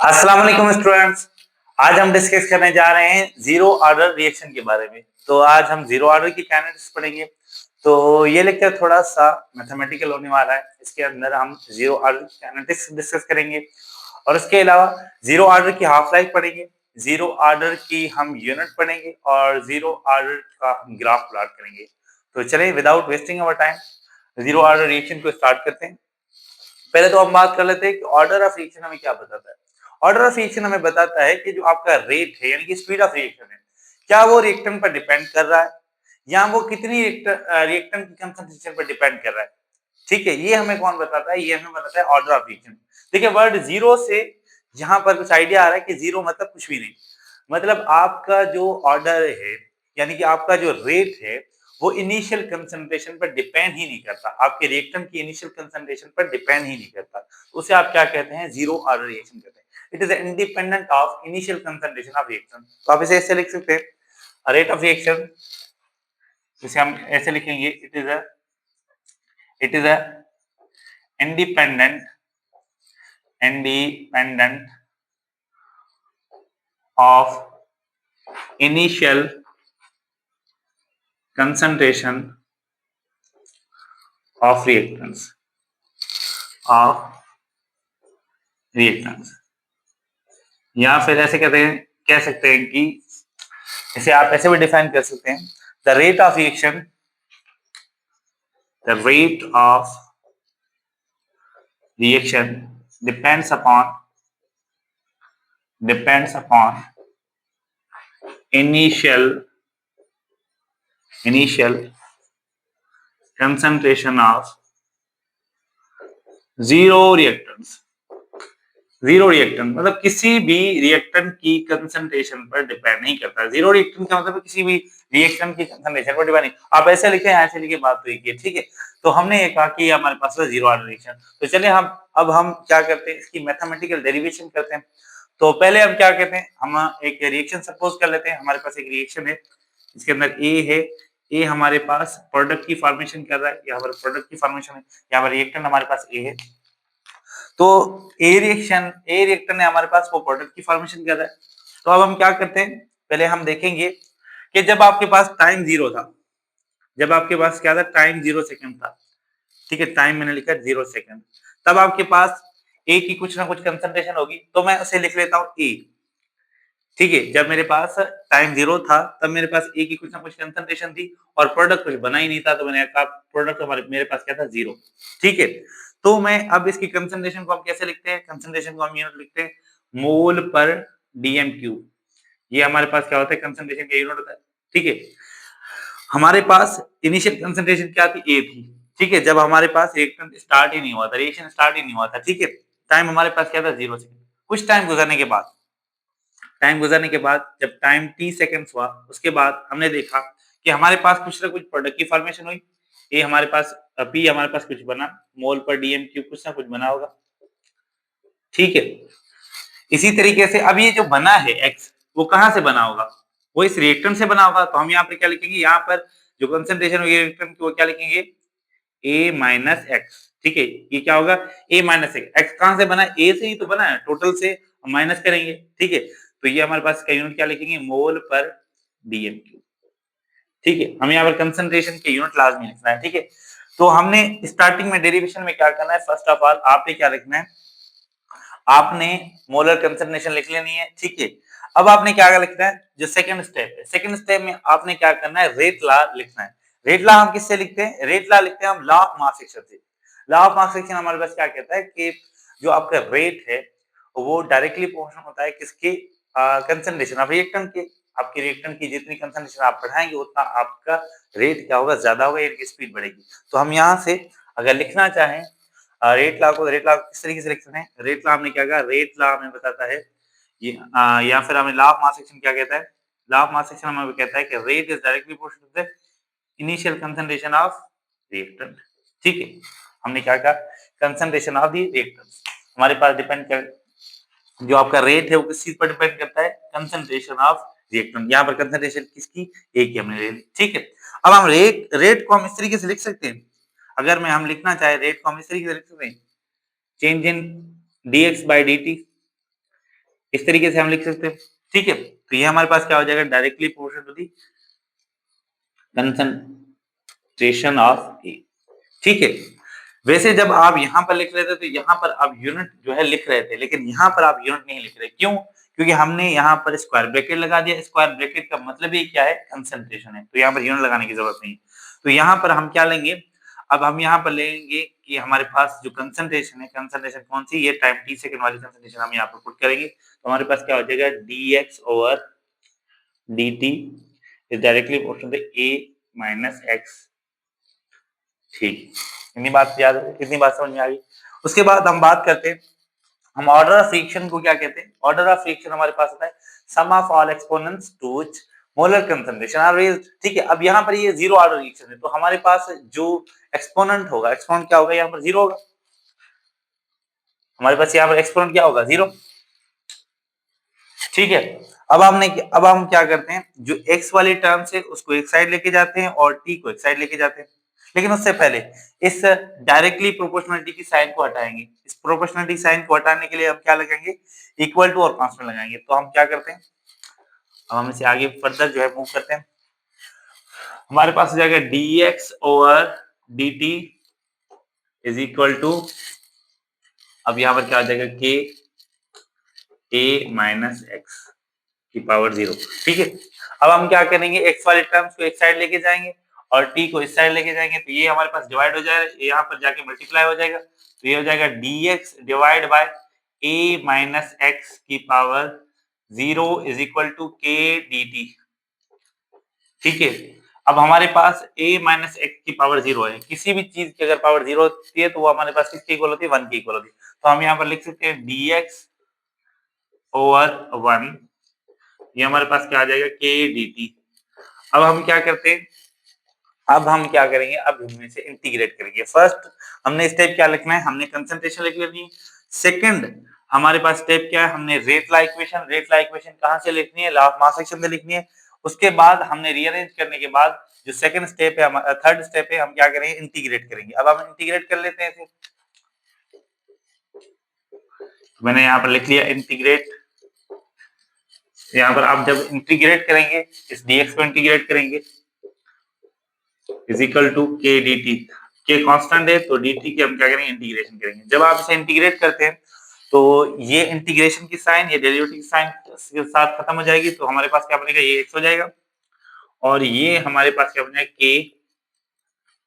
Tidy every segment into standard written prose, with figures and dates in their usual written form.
अस्सलाम वालेकुम स्टूडेंट्स। आज हम डिस्कस करने जा रहे हैं जीरो ऑर्डर रिएक्शन के बारे में। तो आज हम जीरो ऑर्डर की काइनेटिक्स पढ़ेंगे। तो ये लेक्चर थोड़ा सा मैथमेटिकल होने वाला है। इसके अंदर हम जीरो ऑर्डर की काइनेटिक्स डिस्कस करेंगे और इसके अलावा जीरो ऑर्डर की हाफ लाइफ पढ़ेंगे, जीरो ऑर्डर की हम यूनिट पढ़ेंगे और जीरो ऑर्डर का हम ग्राफ प्लॉट करेंगे। तो चलिए without wasting our time zero order reaction को स्टार्ट करते हैं। पहले तो हम बात कर लेते हैं कि ऑर्डर ऑफ रिएक्शन हमें क्या बताता है। ऑर्डर ऑफ रिएक्शन हमें बताता है कि जो आपका रेट है यानी कि स्पीड ऑफ रिएक्शन है, क्या वो रिएक्टेंट पर डिपेंड कर रहा है या वो कितनी रिएक्टेंट की कंसंट्रेशन पर डिपेंड कर रहा है। ठीक है, ये हमें कौन बताता है? ये हमें बताता है ऑर्डर ऑफ रिएक्शन। देखिए वर्ड जीरो से यहाँ पर कुछ आइडिया आ रहा है कि जीरो मतलब कुछ भी नहीं, मतलब आपका जो ऑर्डर है यानी कि आपका जो रेट है वो इनिशियल कंसंट्रेशन पर डिपेंड ही नहीं करता, आपके रिएक्टेंट की इनिशियल कंसंट्रेशन पर डिपेंड ही नहीं करता। तो उसे आप क्या कहते हैं? जीरो ऑर्डर रिएक्शन कहते हैं। It is independent of initial concentration of reaction. तो आप इसे ऐसे लिख सकते हैं, रेट ऑफ रिएक्शन, जिसे हम ऐसे लिखेंगे, it is a independent independent of initial concentration of reactants या फिर ऐसे कहते हैं, कह सकते हैं कि इसे आप ऐसे भी डिफाइन कर सकते हैं, the rate of reaction, the rate of reaction depends upon initial concentration of zero reactants। Zero reactant मतलब किसी भी रिएक्टेंट की कंसंट्रेशन पर डिपेंड नहीं करता। जीरो रिएक्टेंट का मतलब किसी भी रिएक्टेंट की कंसंट्रेशन पर डिपेंड नहीं। आप ऐसे लिखे, ऐसे लिखे, बात तो एक ही है। ठीक है, तो हमने ये कहा कि हमारे पास है जीरो ऑर्डर रिएक्शन। तो चलिए हम क्या करते हैं, इसकी मैथमेटिकल डेरिवेशन करते हैं। तो पहले हम क्या कहते हैं, हम एक रिएक्शन सपोज कर लेते हैं। हमारे पास एक रिएक्शन है, इसके अंदर ए है। ए हमारे पास प्रोडक्ट की फॉर्मेशन कर रहा है, यहाँ पर प्रोडक्ट की फॉर्मेशन है, यहाँ पर रिएक्टेंट हमारे पास ए है। तो ए रिएक्टर ने हमारे पास वो प्रोडक्ट की फॉर्मेशन कर रहा है। तो अब हम क्या करते हैं, पहले हम देखेंगे कि जब आपके पास टाइम जीरो था, जब आपके पास क्या था, टाइम 0 सेकंड था। ठीक है, टाइम मैंने लिखा 0 सेकंड। तब आपके पास ए की कुछ ना कुछ कंसंट्रेशन होगी, तो मैं उसे लिख लेता हूँ ए। ठीक है, जब मेरे पास टाइम जीरो था तब मेरे पास ए की कुछ ना कुछ कंसंट्रेशन थी और प्रोडक्ट कुछ बना ही नहीं था, तो मैंने कहा प्रोडक्ट हमारे मेरे पास क्या था, जीरो। ठीक है, तो मैं अब इसकी कंसंट्रेशन को हम कैसे लिखते हैं? कंसंट्रेशन को हम यूनिट लिखते हैं मोल पर डीएम क्यूब। ये हमारे पास क्या होता है, कंसंट्रेशन का यूनिट होता है। ठीक है, हमारे पास इनिशियल कंसंट्रेशन क्या थी, ए थी। ठीक है, जब हमारे पास रिएक्शन स्टार्ट ही नहीं हुआ था, रिएक्शन स्टार्ट ही नहीं हुआ था। ठीक है, टाइम हमारे पास क्या था, 0 सेकंड। कुछ टाइम गुजरने के बाद जब टाइम टी सेकंड्स हुआ, उसके बाद हमने देखा कि हमारे पास कुछ ना कुछ प्रोडक्ट की फॉर्मेशन हुई। ए हमारे पास, पी हमारे पास कुछ बना, मोल पर डीएम क्यूब कुछ ना कुछ बना होगा। ठीक है, इसी तरीके से अब ये जो बना है एक्स, वो कहाँ से बना होगा? वो इस रिएक्टेंट से बना होगा। तो हम यहाँ पर क्या लिखेंगे, यहाँ पर जो कंसंट्रेशन होगी रिएक्टेंट की, वो क्या लिखेंगे, ए माइनस एक्स। ठीक है, ये क्या होगा, ए माइनस एक्स। एक्स कहाँ से बना है, ए से ही तो बना है, टोटल से माइनस करेंगे। ठीक है, तो ये हमारे पास का यूनिट क्या लिखेंगे, मोल पर डीएम क्यूब। ठीक है, हमें यहाँ पर कंसंट्रेशन के यूनिट लाजमी लिखना है। ठीक है, तो हमने स्टार्टिंग में डेरिवेशन में क्या करना है, फर्स्ट ऑफ ऑल आपने क्या लिखना है, आपने मोलर कंसंट्रेशन लिख लेनी है। ठीक है, अब आपने क्या लिखना है, जो सेकंड स्टेप है, सेकंड स्टेप में आपने क्या करना है, रेट लॉ लिखना है। रेट लॉ हम किससे लिखते हैं? रेट लॉ लिखते हैं हम लॉ ऑफ मास एक्शन से। लॉ ऑफ मास एक्शन हमारे पास क्या कहता है कि जो आपका रेट है वो डायरेक्टली प्रोपोर्शनल होता है किसके, कंसंट्रेशन ऑफ रिएक्टेंट के। आपके रिएक्टेंट की जितनी कंसंट्रेशन आप बढ़ाएंगे उतना आपका रेट क्या होगा, ज्यादा होगा, यानी कि स्पीड बढ़ेगी। तो हम यहाँ से अगर लिखना चाहें रेट लॉ किस तरीके से लिख सकते हैं, रेट लॉ हमने क्या कहा, रेट लॉ हमें बताता है ये, या फिर हमें लॉ ऑफ मास एक्शन क्या कहता है, लॉ ऑफ मास एक्शन हमें कहता है कि rate is directly proportional to the initial concentration of reactant. ठीक है, हमने क्या कहा, कंसंट्रेशन ऑफ द रिएक्टेंट हमारे पास डिपेंड कर, जो आपका रेट है वो किस चीज पर डिपेंड करता है, कंसंट्रेशन ऑफ रिएक्टेंट। यहाँ पर कंसंट्रेशन किसकी, ए की हमने ले ली। ठीक है, अब हम रेट को हम इस तरीके से लिख सकते हैं, अगर मैं हम लिखना चाहे रेट को हम इस तरीके से लिख सकते हैं, change in dx by dt इस तरीके से हम लिख सकते हैं, ठीक है। तो ये हमारे पास क्या हो जाएगा, directly proportional to the concentration of A, ठीक है। वैसे जब आप यहाँ पर लिख रहे थे तो यहाँ पर आप यूनिट जो है लिख रहे थे, लेकिन यहाँ पर आप यूनिट नहीं लिख रहे, क्यों? क्योंकि हमने यहाँ पर स्क्वायर ब्रैकेट लगा दिया। स्क्वायर ब्रैकेट का मतलब ही क्या है, कंसंट्रेशन है, तो यहाँ पर यूनिट लगाने की जरूरत नहीं। तो यहाँ पर हम क्या लेंगे, अब हम यहाँ पर लेंगे कि हमारे पास जो कंसंट्रेशन है, कंसंट्रेशन कौन सी, ये टाइम टी सेकंड वाली कंसंट्रेशन हम यहाँ पर पुट करेंगे। तो हमारे पास क्या हो जाएगा, dx over dt is directly proportional to a minus x, ठीक। इतनी बात याद है, इतनी बात समझ में आ गई। उसके बाद हम बात करते हैं, हम ऑर्डर ऑफ फ्रिक्शन को क्या कहते हैं। ऑर्डर ऑफ फ्रिक्शन हमारे पास होता है sum of all exponents to which molar concentration are raised, ठीक है। अब यहाँ पर ये जीरो ऑर्डर रिएक्शन है, तो हमारे पास जो एक्सपोनेंट होगा, एक्सपोनेंट क्या होगा, यहाँ पर जीरो होगा। हमारे पास यहाँ पर एक्सपोनेंट क्या होगा, जीरो, ठीक है। अब हम क्या करते हैं, जो x वाली टर्म से उसको एक साइड लेके जाते हैं और t को एक साइड लेके जाते हैं। लेकिन उससे पहले इस डायरेक्टली प्रोपोर्शनलिटी की साइन को हटाएंगे। इस प्रोपोर्शनलिटी साइन को हटाने के लिए हम क्या लगाएंगे, इक्वल टू और कांस्टेंट लगाएंगे। तो हम क्या करते हैं, अब हम इसे आगे फर्दर जो है मूव करते हैं। हमारे पास हो जाएगा dx over dt is equal to, अब यहाँ पर क्या हो जाएगा, k a माइनस एक्स की पावर 0, ठीक है। अब हम क्या करेंगे, x वाले टर्म्स को एक साइड लेके जाएंगे और t को इस साइड लेके जाएंगे, तो ये हमारे पास डिवाइड हो जाएगा, यहाँ पर जाके मल्टीप्लाई हो जाएगा। तो ये हो जाएगा dx divide by a minus x की power 0 is equal to k dt, ठीक है। अब हमारे पास a माइनस एक्स की पावर 0 है। किसी भी चीज की अगर पावर 0 होती है तो वो हमारे पास किसके इक्वल होती है, 1 के इक्वल होती है। तो हम यहाँ पर लिख सकते हैं dx ओवर 1, ये हमारे पास क्या आ जाएगा, k dt। अब हम क्या करते हैं, अब हम क्या करेंगे, अब इनमें से इंटीग्रेट करेंगे। फर्स्ट हमने स्टेप क्या लिखना है, हमने कंसंट्रेशन लिख लेनी है। सेकंड हमारे पास स्टेप क्या है, हमने रेट ला इक्वेशन कहाँ से लिखनी है, लॉ ऑफ मास सेक्शन से लिखनी है। उसके बाद हमने रीअरेंज करने के बाद जो सेकंड स्टेप है, थर्ड स्टेप है, हम क्या करेंगे, इंटीग्रेट करेंगे। अब हम इंटीग्रेट कर लेते हैं इसे। तो मैंने यहाँ पर लिख लिया इंटीग्रेट। यहाँ पर आप जब इंटीग्रेट करेंगे, इस dx को इंटीग्रेट करेंगे इज इक्वल टू के डी टी, के कांस्टेंट है तो dt की हम क्या करेंगे, इंटीग्रेशन करेंगे। जब आप इसे इंटीग्रेट करते हैं तो ये इंटीग्रेशन की साइन, ये डेरिवेटिव की साइन के साथ खत्म हो जाएगी, तो हमारे पास क्या बनेगा, ये x हो जाएगा और ये हमारे पास क्या बनेगा, के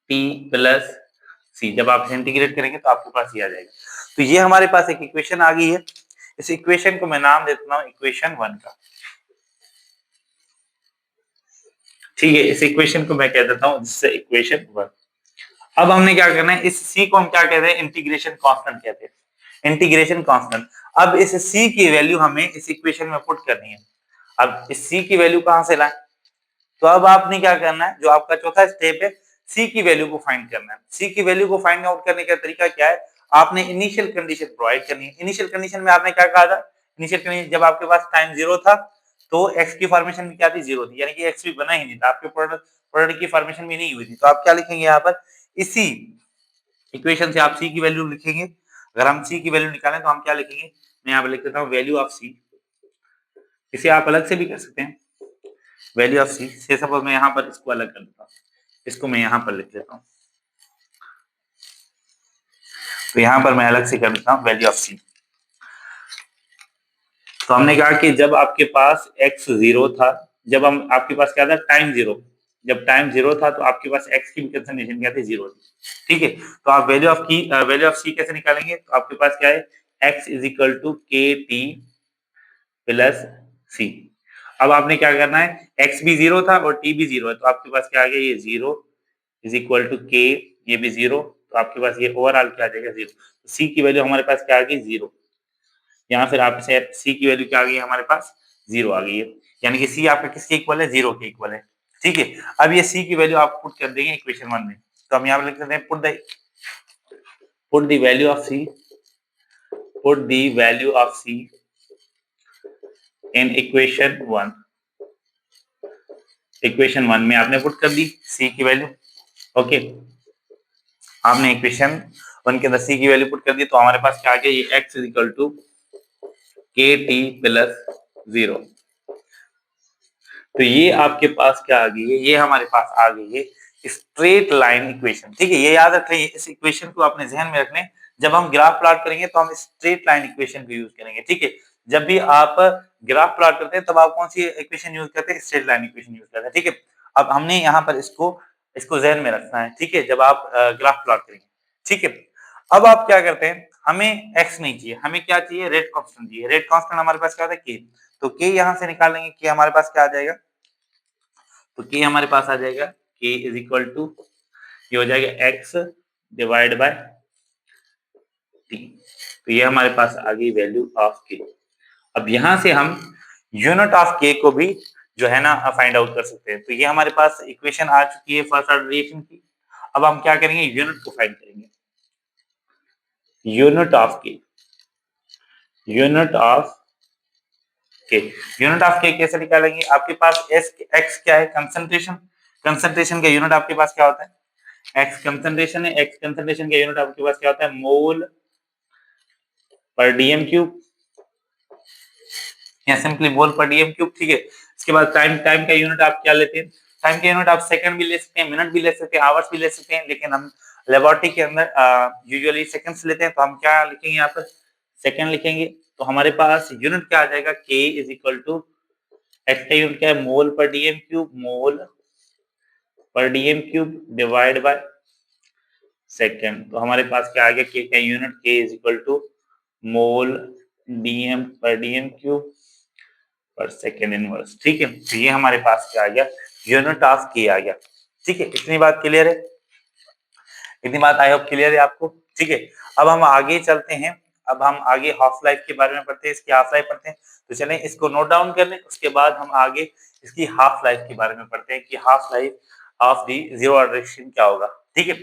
टी प्लस सी। जब आप इसे इंटीग्रेट करेंगे तो आपके पास ये आ जाएगा। तो ये हमारे पास एक इक्वेशन आ गई है। इस इक्वेशन को मैं नाम देता हूँ इक्वेशन 1 का, ठीक है। इस इक्वेशन को मैं कह देता हूँ इक्वेशन 1। अब हमने क्या करना है, इस c को हम क्या कहते हैं, इंटीग्रेशन कांस्टेंट कहते हैं, इंटीग्रेशन कांस्टेंट। अब इस c की वैल्यू हमें इस इक्वेशन में पुट करनी है। अब इस c की वैल्यू कहां से लाएं, तो अब आपने क्या करना है, जो आपका चौथा स्टेप है, c की वैल्यू को फाइंड करना है। c की वैल्यू को फाइंड आउट करने का तरीका क्या है, आपने इनिशियल कंडीशन प्रोवाइड करनी है। इनिशियल कंडीशन में आपने क्या कहा था, इनिशियल कंडीशन जब आपके पास टाइम 0 था तो x की फॉर्मेशन क्या थी, 0 थी, यानी कि x भी बना ही नहीं था, आपके प्रोडक्ट की फॉर्मेशन भी नहीं हुई थी। तो आप क्या लिखेंगे, यहाँ पर इसी इक्वेशन से आप c की वैल्यू लिखेंगे। अगर हम c की वैल्यू निकालें तो हम क्या लिखेंगे, मैं यहाँ पर लिख देता हूँ वैल्यू ऑफ c। इसे आप अलग से भी कर सकते हैं, वैल्यू ऑफ c से सपोज मैं यहाँ पर इसको अलग कर देता हूँ, इसको मैं यहाँ पर लिख देता हूँ। तो यहाँ पर मैं अलग से कर देता हूँ वैल्यू ऑफ c। तो हमने कहा कि जब आपके पास x 0 था, जब हम आपके पास क्या था, टाइम 0, जब टाइम 0 था तो आपके पास x की कंसंट्रेशन क्या थी, 0 थी, ठीक है। तो आप वैल्यू ऑफ c कैसे निकालेंगे, तो आपके पास क्या है, x इज इक्वल टू के टी प्लस सी। अब आपने क्या करना है, x भी 0 था और t भी 0 है, तो आपके पास क्या आ गया, ये 0 इज इक्वल टू के, ये भी 0, तो आपके पास ये ओवरऑल क्या आ जाएगा, 0। तो c की वैल्यू हमारे पास क्या आ गई, 0। यहाँ फिर आपसे c की वैल्यू क्या आ गई, हमारे पास 0 आ गई है, यानी कि c आपका किसके इक्वल है, 0 के इक्वल है, ठीक है। अब ये c की वैल्यू आप पुट कर देंगे इक्वेशन 1 में। तो हम यहाँ पर लिख देते हैं put the value of c, put the value of c in equation 1। Equation 1 में आपने पुट कर दी c की वैल्यू, ओके। आपने इक्वेशन 1 के अंदर c की वैल्यू पुट कर दी, तो हमारे पास क्या आ गया, ये x इज इक्वल टू के टी प्लस 0। तो ये आपके पास क्या आ गई है, ये हमारे पास आ गई है स्ट्रेट लाइन इक्वेशन। ठीक है, ये याद रखें, इस इक्वेशन को अपने जहन में रखने, जब हम ग्राफ प्लॉट करेंगे तो हम स्ट्रेट लाइन इक्वेशन को यूज करेंगे। ठीक है, जब भी आप ग्राफ प्लॉट करते हैं तब आप कौन सी इक्वेशन यूज करते हैं, स्ट्रेट लाइन इक्वेशन यूज करते हैं। ठीक है, अब हमने यहाँ पर इसको इसको जहन में रखना है। ठीक है, जब आप ग्राफ प्लॉट करेंगे। ठीक है, अब आप क्या करते हैं, हमें एक्स नहीं चाहिए, हमें क्या चाहिए, रेट कांस्टेंट चाहिए। रेट कांस्टेंट हमारे पास क्या होता है, के। तो के यहाँ से निकालेंगे, के हमारे पास क्या आ जाएगा, तो के हमारे पास आ जाएगा के इज इक्वल टू, ये हो जाएगा एक्स डिवाइड बाय टी। तो ये हमारे पास आ गई वैल्यू ऑफ के। अब यहां से हम यूनिट ऑफ के को भी जो है ना फाइंड आउट कर सकते हैं। तो ये हमारे पास इक्वेशन आ चुकी है फर्स्ट ऑर्डर रिएक्शन की। अब हम क्या करेंगे, यूनिट को फाइंड करेंगे। यूनिट ऑफ के, यूनिट ऑफ के, यूनिट ऑफ के कैसे निकालेंगे, आपके पास एस एक्स क्या है, कंसंट्रेशन। कंसंट्रेशन का यूनिट आपके पास क्या होता है, एक्स कंसंट्रेशन है। एक्स कंसंट्रेशन का यूनिट आपके पास क्या होता है, मोल पर डीएम क्यूब, या सिंपली मोल पर डीएम क्यूब। ठीक है, इसके बाद टाइम, टाइम का यूनिट आप क्या लेते हैं, टाइम का यूनिट आप सेकंड भी ले सकते हैं, मिनट भी ले सकते हैं, आवर्स भी ले सकते हैं, लेकिन हम लेबोरेटरी के अंदर यूजुअली सेकंड्स लेते हैं, तो हम क्या लिखेंगे यहाँ पर, सेकंड लिखेंगे। तो हमारे पास यूनिट क्या आ जाएगा, के इज इक्वल टू, एक्स का यूनिट क्या है, मोल पर डीएम क्यूब, मोल पर DM cube divide by second. तो हमारे पास क्या आ गया, के का unit, K is equal to mole DM per DM cube per second inverse. ठीक है, तो ये हमारे पास क्या आ गया, यूनिट ऑफ के आ गया। ठीक है, इतनी बात क्लियर है, इतनी बात आई होप क्लियर है आपको। ठीक है, अब हम आगे चलते हैं, अब हम आगे हाफ लाइफ के बारे में पढ़ते हैं, इसकी हाफ लाइफ पढ़ते हैं। तो चलें इसको नोट डाउन कर लें, उसके बाद हम आगे इसकी हाफ लाइफ के बारे में पढ़ते हैं कि half life of the zero order reaction क्या होगा। ठीक है,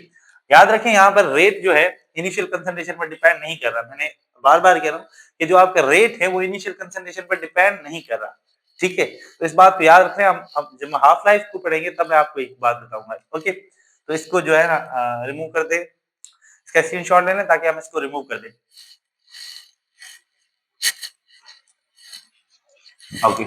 याद रखें यहाँ पर रेट जो है इनिशियल कंसंट्रेशन पर डिपेंड नहीं कर रहा। मैंने बार बार कह रहा हूँ कि जो आपका रेट है वो इनिशियल कंसंट्रेशन पर डिपेंड नहीं कर रहा। ठीक है, तो इस बात को याद रखें। हम अब जब हाफ लाइफ को पढ़ेंगे तब मैं आपको एक बात बताऊंगा। ओके, तो इसको जो है ना रिमूव कर दे, इसका स्क्रीनशॉट ले लें ताकि हम इसको रिमूव कर दें। ओके,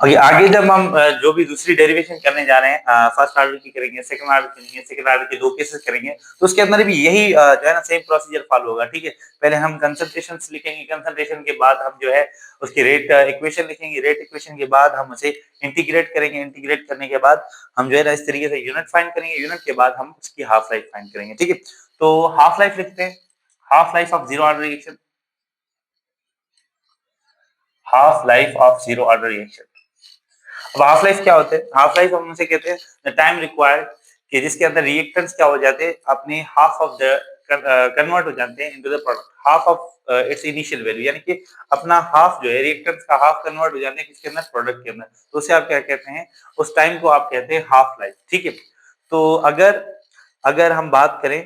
ओके, आगे जब हम जो भी दूसरी डेरिवेशन करने जा रहे हैं, फर्स्ट ऑर्डर की करेंगे, सेकंड ऑर्डर की करेंगे, सेकंड ऑर्डर के दो केसेस करेंगे, तो उसके अंदर भी यही जो है ना सेम प्रोसीजर फॉलो होगा। ठीक है, पहले हम कंसंट्रेशंस लिखेंगे, कंसंट्रेशन के बाद हम जो है उसकी रेट इक्वेशन लिखेंगे, रेट इक्वेशन के बाद हम उसे इंटीग्रेट करेंगे, इंटीग्रेट करने के बाद हम जो है ना इस तरीके से यूनिट फाइंड करेंगे, यूनिट के बाद हम उसकी हाफ लाइफ फाइंड करेंगे। ठीक है, तो हाफ लाइफ लिखते हैं, half life of zero order reaction, half life of zero order reaction. अब हाफ लाइफ क्या होता है, हाफ लाइफ हम उसे कहते हैं द टाइम रिक्वायर्ड, कि जिसके अंदर रिएक्टेंट्स क्या हो जाते हैं, अपने हाफ ऑफ द कन्वर्ट हो जाते हैं into the product, half of its initial value, यानी कि अपना हाफ जो है रिएक्टेंट्स का हाफ कन्वर्ट हो जाते हैं किसके अंदर, प्रोडक्ट के अंदर। तो उसे आप क्या कहते हैं, उस टाइम को आप कहते हैं हाफ लाइफ। ठीक है, तो अगर अगर हम बात करें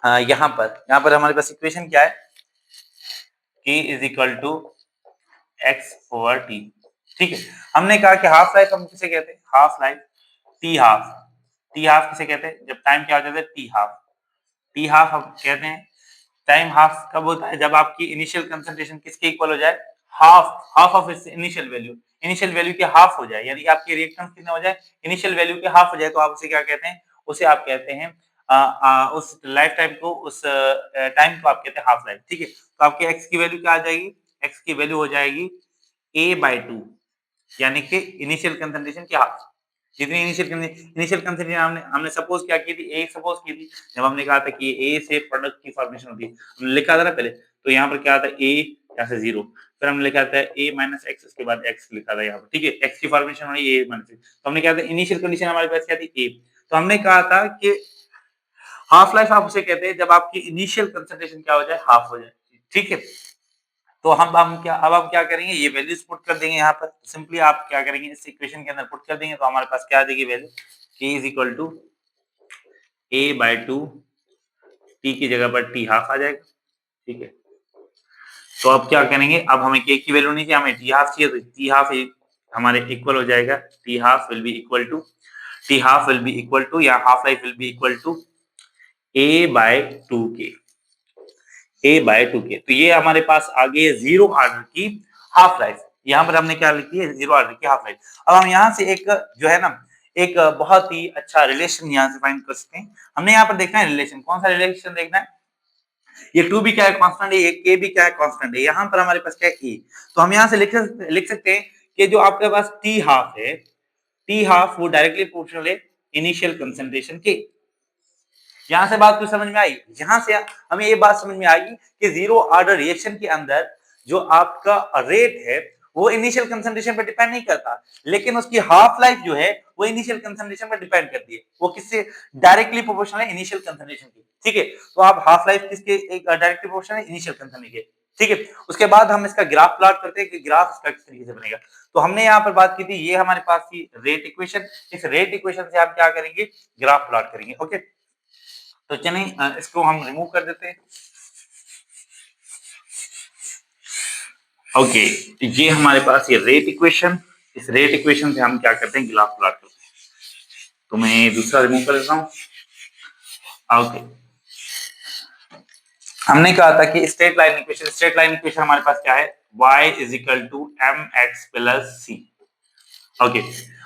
यहाँ पर हमारे पास इक्वेशन क्या है, K is equal to x over t. ठीक है, हमने कहा कि हाफ लाइफ हम किसे कहते हैं, half life, T half. T half किसे कहते हैं, जब टाइम क्या हो जाता है, टी हाफ। टी हाफ हम कहते हैं, टाइम हाफ कब होता है, जब आपकी इनिशियल कंसंट्रेशन किसके इक्वल हो जाए, half, half of its initial value, initial value के हाफ हो जाए, यानी कि आपके रिएक्टेंस कितने हो जाए, इनिशियल वैल्यू के हाफ हो जाए, तो आप उसे क्या कहते हैं, उसे आप कहते हैं उस लाइफ टाइम को, उस टाइम को आप कहते हैं हाफ लाइफ। ठीक है, तो आपके एक्स की वैल्यू क्या आ जाएगी, एक्स की वैल्यू हो जाएगी a/2, यानी कि इनिशियल कंसंट्रेशन की हाफ। जितनी इनिशियल कंसंट्रेशन हमने हमने सपोज क्या की थी, ए सपोज की थी, जब हमने कहा था कि ए से प्रोडक्ट की फॉर्मेशन होती है, हमने लिखा था ना पहले, तो यहाँ पर क्या था, ए यहाँ से 0, फिर हमने लिखा था a माइनस एक्स, उसके बाद x लिखा था यहाँ पर। ठीक है, x की फॉर्मेशन हुई a माइनस एक्स, तो हमने क्या था, इनिशियल कंडीशन हमारे पास क्या थी, a। तो हमने कहा था कि हाफ लाइफ आप उसे कहते हैं जब आपकी इनिशियल कंसंट्रेशन क्या हो जाए, हाफ हो जाए। ठीक है, तो हम क्या करेंगे, ये वैल्यूज पुट कर देंगे यहाँ पर। सिंपली आप क्या करेंगे, इस इक्वेशन के अंदर पुट कर देंगे, तो हमारे पास क्या आ जाएगी value, k is equal to a/2, t की जगह पर t हाफ आ जाएगा। ठीक है, तो अब क्या करेंगे, अब हमें k की वैल्यू नहीं चाहिए, हमें t हाफ चाहिए, तो t हाफ हमारे इक्वल हो जाएगा, t half will be equal to या half life will be equal to a/2k, a/2k। तो ये हमारे पास आ गई है जीरो ऑर्डर की हाफ लाइफ। यहाँ पर हमने क्या लिखी है, जीरो ऑर्डर की हाफ लाइफ। अब हम यहाँ से एक जो है ना, एक बहुत ही अच्छा रिलेशन यहाँ से फाइंड कर सकते हैं। हमने यहाँ पर देखना है रिलेशन, कौन सा रिलेशन देखना है, ये 2 भी क्या है कांस्टेंट है, ये k भी क्या है कांस्टेंट है। यहाँ पर हमारे पास क्या है a, तो हम यहाँ से लिख सकते हैं कि जो आपके पास t हाफ है, t हाफ वो डायरेक्टली प्रोपोर्शनल है इनिशियल कंसंट्रेशन के। यहां से बात कुछ समझ में आई, यहां से हमें ये बात समझ में आएगी कि जीरो ऑर्डर रिएक्शन के अंदर जो आपका रेट है वो इनिशियल कंसंट्रेशन पर डिपेंड नहीं करता, लेकिन उसकी हाफ लाइफ जो है वो इनिशियल कंसंट्रेशन पर डिपेंड करती है। वो किससे, डायरेक्टली प्रोपोर्शनल है इनिशियल कंसंट्रेशन की, ठीक है। तो आप हाफ लाइफ किसके, एक डायरेक्टली प्रोपोर्शनल है इनिशियल कंसंट्रेशन के, ठीक है। उसके बाद हम इसका ग्राफ प्लॉट करते हैं कि ग्राफ इसका किस तरीके से बनेगा। तो हमने यहाँ पर बात की थी, ये हमारे पास थी रेट इक्वेशन, इस रेट इक्वेशन से आप क्या करेंगे, ग्राफ प्लॉट करेंगे, ओके। तो चलिए इसको हम रिमूव कर देते हैं। ओके, ये हमारे पास ये रेट इक्वेशन, इस रेट इक्वेशन से हम क्या करते हैं, ग्राफ प्लॉट करते हैं। तो मैं दूसरा रिमूव कर देता हूँ। ओके, हमने कहा था कि स्ट्रेट लाइन इक्वेशन हमारे पास क्या है, y is equal to m x plus c. Okay,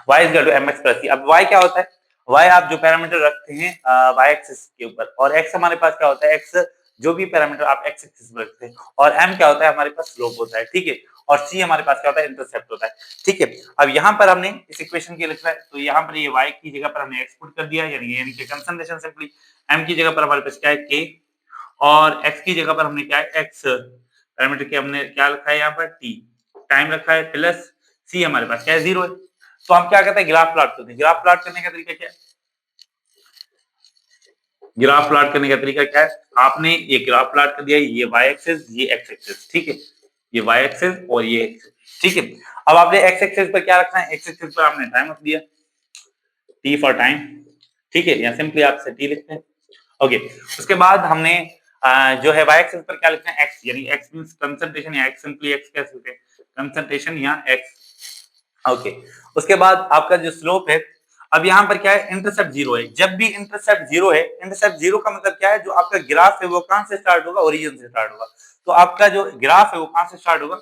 y is equal to m x plus c. अब y क्या होता है, y आप जो पैरामीटर रखते हैं y एक्सिस के ऊपर, और x हमारे पास क्या होता है, x जो भी पैरामीटर आप x एक्सिस पर रखते हैं, और m क्या होता है, हमारे पास स्लोप होता है, ठीक है। और c हमारे पास क्या होता है, इंटरसेप्ट होता है, ठीक है। अब यहाँ पर हमने इस इक्वेशन के लिखा है, तो यहाँ पर ये y की जगह पर हमने x पुट कर दिया, यानी कि कंसंट्रेशन सिंपली, m की जगह पर हमारे पास क्या है, k, और x की जगह पर हमने क्या है, x पैरामीटर के हमने क्या रखा है यहाँ पर, t टाइम रखा है, प्लस c हमारे पास क्या है, 0 है। तो हम क्या करते हैं, ग्राफ प्लॉट करते हैं। ग्राफ प्लॉट करने का तरीका क्या है, ग्राफ प्लॉट करने का तरीका क्या है, आपने ये ग्राफ प्लॉट कर दिया, ये y एक्सिस, ये x एक्सिस, ठीक है, ये y एक्सिस और ये x, ठीक है। अब आपने x एक्सिस पर क्या रखना है, x एक्सिस पर आपने टाइम रख दिया, t फॉर टाइम, ठीक है, या सिंपली आप से t लिखते हैं, ओके। उसके बाद हमने जो है y एक्सिस पर क्या लिखना है, x, यानी x मींस कंसंट्रेशन, या x सिंपली x कह सकते हैं, कंसंट्रेशन या x, ओके। उसके बाद आपका जो स्लोप है, अब यहाँ पर क्या है, इंटरसेप्ट 0 है। जब भी इंटरसेप्ट 0 है, इंटरसेप्ट 0 का मतलब क्या है, जो आपका ग्राफ है वो कहां से स्टार्ट होगा, ओरिजिन से स्टार्ट होगा। तो आपका जो ग्राफ है वो कहां से स्टार्ट होगा,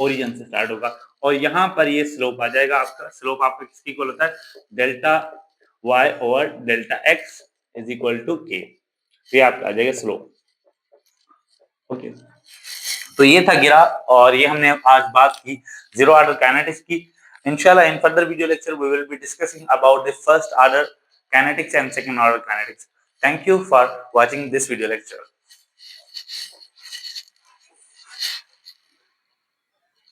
ओरिजिन से स्टार्ट होगा, और यहाँ पर ये स्लोप आ जाएगा। आपका स्लोप आपका किसकी इक्वल होता है, delta y over delta x is equal to k, ये आपका आ जाएगा स्लोप, ओके। तो ये था ग्राफ, और ये हमने आज बात की जीरो ऑर्डर काइनेटिक्स की। Inshallah, in further video lecture, we will be discussing about the first order kinetics and second order kinetics. Thank you for watching this video lecture.